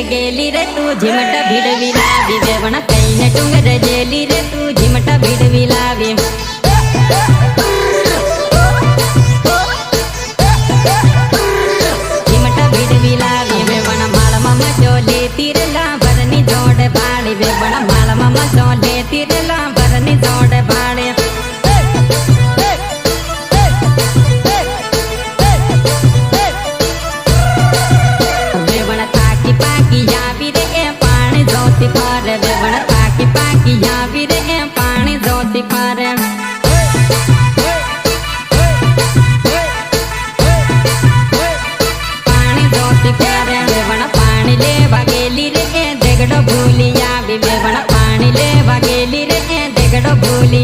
गेली रे तू झिमटा भिडवी लावी वेवण कैने डोंगर गेली रे तू झिमटा भिडवी लावी झिमटा भिडवी लावी वेवण माळ मामा चोले तिरला भरनी जोड भाड़ी वेवण माळ मामा चोले तिरला भरनी जोड भाड़ी वेवण ताकी पाकी यावी रे पानी जोती पारे पानी जोती पारे वेवण पानी लेवा गेली रे देगड़ो भूली यावी वेवण पानी लेवा गेली रे देगड़ो भूली